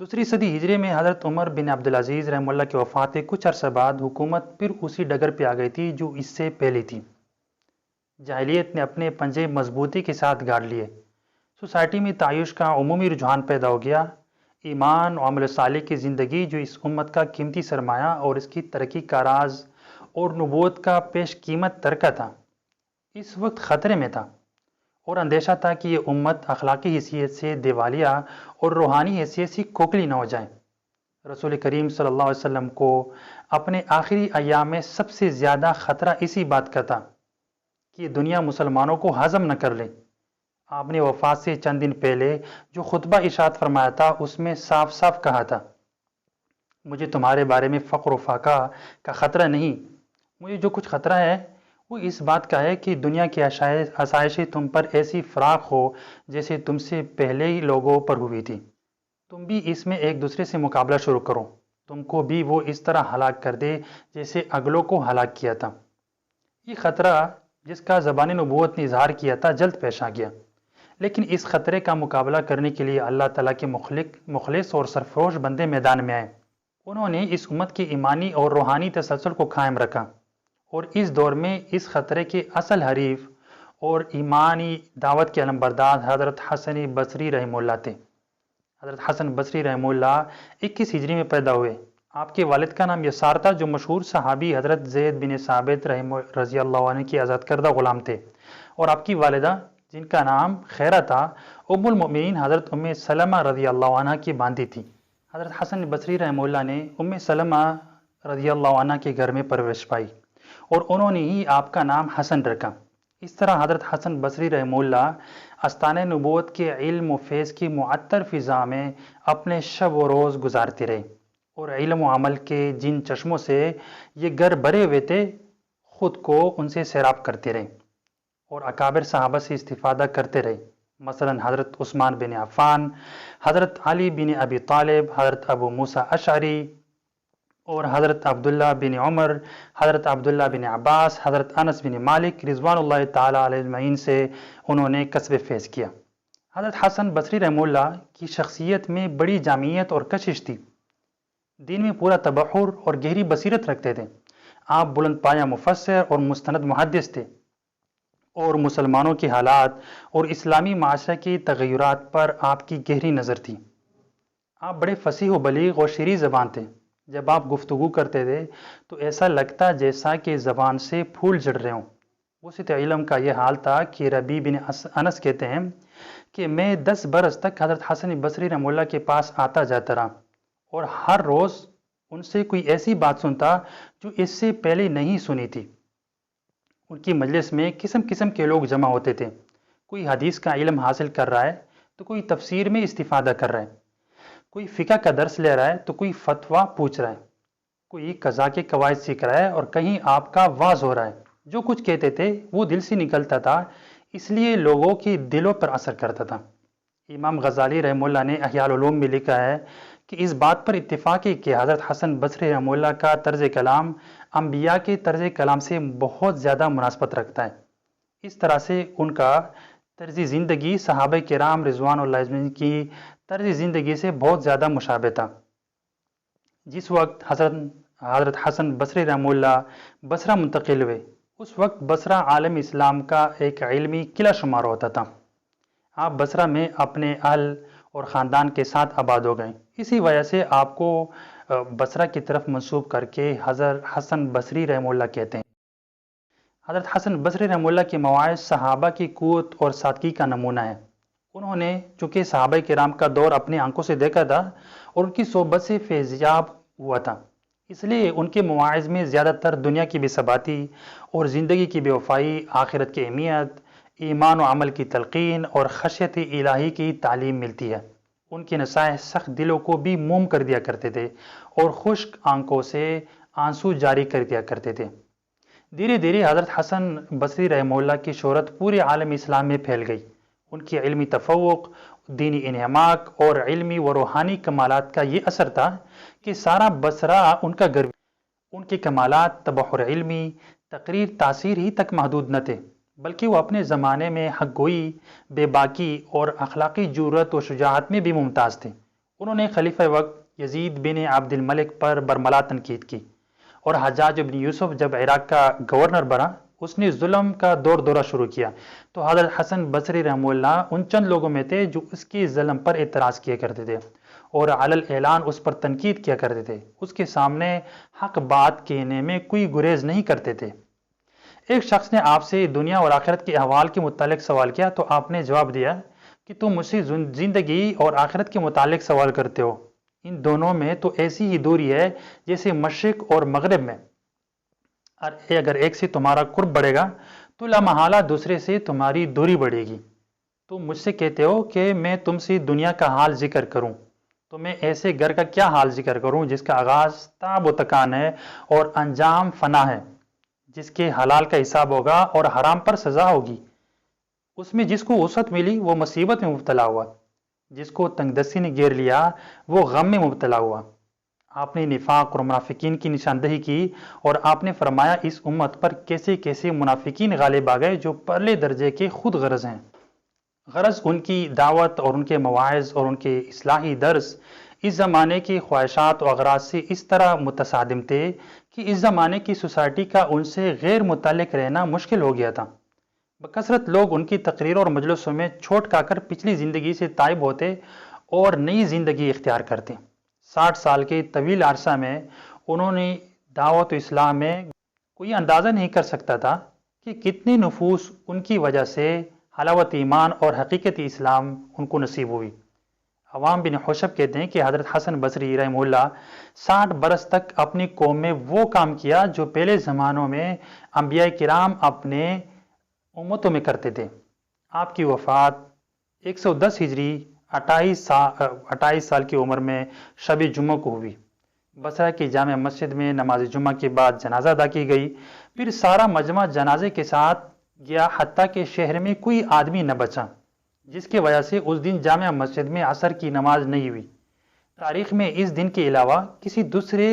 دوسری صدی ہجری میں حضرت عمر بن عبدالعزیز رحمہ اللہ کی وفات کے کچھ عرصہ بعد حکومت پھر اسی ڈگر پہ آ گئی تھی جو اس سے پہلے تھی۔ جاہلیت نے اپنے پنجے مضبوطی کے ساتھ گاڑ لیے، سوسائٹی میں تعیش کا عمومی رجحان پیدا ہو گیا۔ ایمان و عمل صالح کی زندگی جو اس امت کا قیمتی سرمایہ اور اس کی ترقی کا راز اور نبوت کا پیش قیمت ترکہ تھا، اس وقت خطرے میں تھا، اور اندیشہ تھا کہ یہ امت اخلاقی حیثیت سے دیوالیہ اور روحانی حیثیت سے کھوکھلی نہ ہو جائے۔ رسول کریم صلی اللہ علیہ وسلم کو اپنے آخری ایام میں سب سے زیادہ خطرہ اسی بات کا تھا کہ یہ دنیا مسلمانوں کو ہضم نہ کر لے۔ آپ نے وفات سے چند دن پہلے جو خطبہ ارشاد فرمایا تھا اس میں صاف صاف کہا تھا، مجھے تمہارے بارے میں فقر و فاقہ کا خطرہ نہیں، مجھے جو کچھ خطرہ ہے وہ اس بات کا ہے کہ دنیا کی آسائشیں تم پر ایسی فراخ ہو جیسے تم سے پہلے ہی لوگوں پر ہوئی تھی، تم بھی اس میں ایک دوسرے سے مقابلہ شروع کرو، تم کو بھی وہ اس طرح ہلاک کر دے جیسے اگلوں کو ہلاک کیا تھا۔ یہ خطرہ جس کا زبان نبوت نے اظہار کیا تھا جلد پیش آ گیا، لیکن اس خطرے کا مقابلہ کرنے کے لیے اللہ تعالیٰ کے مخلص اور سرفروش بندے میدان میں آئے۔ انہوں نے اس امت کے ایمانی اور روحانی تسلسل کو قائم رکھا، اور اس دور میں اس خطرے کے اصل حریف اور ایمانی دعوت کے علمبردار حضرت حسن بصری رحمہ اللہ تھے۔ حضرت حسن بصری رحمہ اللہ 21 ہجری میں پیدا ہوئے۔ آپ کے والد کا نام یسار تھا جو مشہور صحابی حضرت زید بن ثابت رضی اللہ عنہ کی آزاد کردہ غلام تھے، اور آپ کی والدہ جن کا نام خیرہ تھا ام المؤمنین حضرت ام سلمہ رضی اللہ عنہ کی باندی تھی۔ حضرت حسن بصری رحمہ اللہ نے ام سلمہ رضی اللہ عنہ کے گھر میں پرورش پائی، اور انہوں نے ہی آپ کا نام حسن رکھا۔ اس طرح حضرت حسن بصری رحمہ اللہ آستانہ نبوت کے علم و فیض کی معطر فضا میں اپنے شب و روز گزارتے رہے، اور علم و عمل کے جن چشموں سے یہ گھر بھرے ہوئے تھے خود کو ان سے سیراب کرتے رہے، اور اکابر صحابہ سے استفادہ کرتے رہے، مثلا حضرت عثمان بن عفان، حضرت علی بن ابی طالب، حضرت ابو موسیٰ اشعری، اور حضرت عبداللہ بن عمر، حضرت عبداللہ بن عباس، حضرت انس بن مالک رضوان اللہ تعالیٰ علیہ اجمعین سے انہوں نے کسب فیض کیا۔ حضرت حسن بصری رحمہ اللہ کی شخصیت میں بڑی جامعیت اور کشش تھی، دین میں پورا تبحر اور گہری بصیرت رکھتے تھے۔ آپ بلند پایہ مفسر اور مستند محدث تھے، اور مسلمانوں کے حالات اور اسلامی معاشرے کی تغیرات پر آپ کی گہری نظر تھی۔ آپ بڑے فصیح و بلیغ اور شیریں زبان تھے، جب آپ گفتگو کرتے تھے تو ایسا لگتا جیسا کہ زبان سے پھول جھڑ رہے ہوں۔ وسعت علم کا یہ حال تھا کہ ربیع بن انس کہتے ہیں کہ میں 10 برس تک حضرت حسن بصری رحمہ اللہ کے پاس آتا جاتا رہا، اور ہر روز ان سے کوئی ایسی بات سنتا جو اس سے پہلے نہیں سنی تھی۔ ان کی مجلس میں قسم قسم کے لوگ جمع ہوتے تھے، کوئی حدیث کا علم حاصل کر رہا ہے تو کوئی تفسیر میں استفادہ کر رہا ہے، کوئی فقہ کا درس لے رہا ہے تو کوئی فتویٰ پوچھ رہا ہے، کوئی قضاء کے قواعد سیکھ رہا ہے، اور کہیں آپ کا واعظ ہو رہا ہے۔ جو کچھ کہتے تھے وہ دل سے نکلتا تھا، اس لیے لوگوں کے دلوں پر اثر کرتا تھا۔ امام غزالی رحمہ اللہ نے احیاء العلوم میں لکھا ہے کہ اس بات پر اتفاق ہے کہ حضرت حسن بصری رحمہ اللہ کا طرز کلام انبیاء کے طرز کلام سے بہت زیادہ مناسبت رکھتا ہے۔ اس طرح سے ان کا طرز زندگی صحابہ کرام رضوان اللہ اجمعین کی طرز زندگی سے بہت زیادہ مشابہ تھا۔ جس وقت حضرت حسن بصری رحمہ اللہ بصرہ منتقل ہوئے، اس وقت بصرہ عالم اسلام کا ایک علمی قلعہ شمار ہوتا تھا۔ آپ بصرہ میں اپنے اہل اور خاندان کے ساتھ آباد ہو گئے، اسی وجہ سے آپ کو بصرہ کی طرف منسوب کر کے حضرت حسن بصری رحمہ اللہ کہتے ہیں۔ حضرت حسن بصری رحمہ اللہ کے مواعظ صحابہ کی قوت اور سادگی کا نمونہ ہے۔ انہوں نے چونکہ صحابہ کرام کا دور اپنی آنکھوں سے دیکھا تھا اور ان کی صحبت سے فیضیاب ہوا تھا، اس لیے ان کے مواعظ میں زیادہ تر دنیا کی بے ثباتی اور زندگی کی بے وفائی، آخرت کی اہمیت، ایمان و عمل کی تلقین اور خشیت الہی کی تعلیم ملتی ہے۔ ان کے نصائح سخت دلوں کو بھی موم کر دیا کرتے تھے اور خشک آنکھوں سے آنسو جاری کر دیا کرتے تھے۔ دھیرے دھیرے حضرت حسن بصری رحمہ اللہ کی شہرت پورے عالم اسلام میں پھیل گئی۔ ان کی علمی تفوق، دینی انہماک اور علمی و روحانی کمالات کا یہ اثر تھا کہ سارا بصرہ ان کا گھر۔ ان کے کمالات تبحر علمی، تقریر، تاثیر ہی تک محدود نہ تھے، بلکہ وہ اپنے زمانے میں حق گوئی، بے باکی اور اخلاقی جرأت و شجاعت میں بھی ممتاز تھے۔ انہوں نے خلیفہ وقت یزید بن عبد الملک پر برملا تنقید کی، اور حجاج بن یوسف جب عراق کا گورنر بنا اس نے ظلم کا دورہ شروع کیا، تو حضرت حسن بصری رحمہ اللہ ان چند لوگوں میں تھے جو اس کی ظلم پر اعتراض کیا کرتے تھے اور علی الاعلان اس پر تنقید کیا کرتے تھے، اس کے سامنے حق بات کہنے میں کوئی گریز نہیں کرتے تھے۔ ایک شخص نے آپ سے دنیا اور آخرت کے احوال کے متعلق سوال کیا تو آپ نے جواب دیا کہ تم مجھ سے زندگی اور آخرت کے متعلق سوال کرتے ہو، ان دونوں میں تو ایسی ہی دوری ہے جیسے مشرق اور مغرب میں، اگر ایک سے تمہارا قرب بڑھے گا تو لامحالہ دوسرے سے تمہاری دوری بڑھے گی۔ تم مجھ سے کہتے ہو کہ میں تم سے دنیا کا حال ذکر کروں، تو میں ایسے گھر کا کیا حال ذکر کروں جس کا آغاز تاب و تکان ہے اور انجام فنا ہے، جس کے حلال کا حساب ہوگا اور حرام پر سزا ہوگی، اس میں جس کو وسعت ملی وہ مصیبت میں مبتلا ہوا، جس کو تنگ دستی نے گھیر لیا وہ غم میں مبتلا ہوا۔ آپ نے نفاق اور منافقین کی نشاندہی کی اور آپ نے فرمایا اس امت پر کیسے کیسے منافقین غالب آ گئے جو پرلے درجے کے خود غرض ہیں۔ غرض ان کی دعوت اور ان کے مواعظ اور ان کے اصلاحی درس اس زمانے کی خواہشات و اغراض سے اس طرح متصادم تھے کہ اس زمانے کی سوسائٹی کا ان سے غیر متعلق رہنا مشکل ہو گیا تھا۔ بکثرت لوگ ان کی تقریروں اور مجلسوں میں چھوٹ کھا کر پچھلی زندگی سے تائب ہوتے اور نئی زندگی اختیار کرتے۔ 60 سال کے طویل عرصہ میں انہوں نے دعوت و اسلام میں کوئی اندازہ نہیں کر سکتا تھا کہ کتنے نفوس ان کی وجہ سے حلاوت ایمان اور حقیقت اسلام ان کو نصیب ہوئی۔ عوام بن حشب کہتے ہیں کہ حضرت حسن بصری رحمہ اللہ 60 برس تک اپنی قوم میں وہ کام کیا جو پہلے زمانوں میں انبیاء کرام اپنے امتوں میں کرتے تھے۔ آپ کی وفات 110 ہجری 28 سال کی عمر میں شب جمعہ کو ہوئی۔ بصرہ کی جامع مسجد میں نماز جمعہ کے بعد جنازہ ادا کی گئی، پھر سارا مجمع جنازے کے ساتھ گیا حتیٰ کہ شہر میں کوئی آدمی نہ بچا، جس کی وجہ سے اس دن جامع مسجد میں عصر کی نماز نہیں ہوئی۔ تاریخ میں اس دن کے علاوہ کسی دوسرے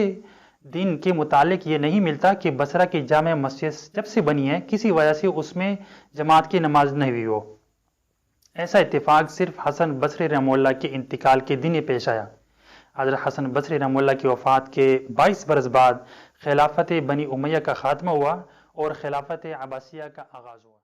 دن کے متعلق یہ نہیں ملتا کہ بصرہ کی جامع مسجد جب سے بنی ہے کسی وجہ سے اس میں جماعت کی نماز نہیں ہوئی ہو۔ ایسا اتفاق صرف حسن بصری رحمہ اللہ کے انتقال کے دن پیش آیا۔ حضرت حسن بصری رحمہ اللہ کی وفات کے 22 برس بعد خلافت بنی امیہ کا خاتمہ ہوا اور خلافت عباسیہ کا آغاز ہوا۔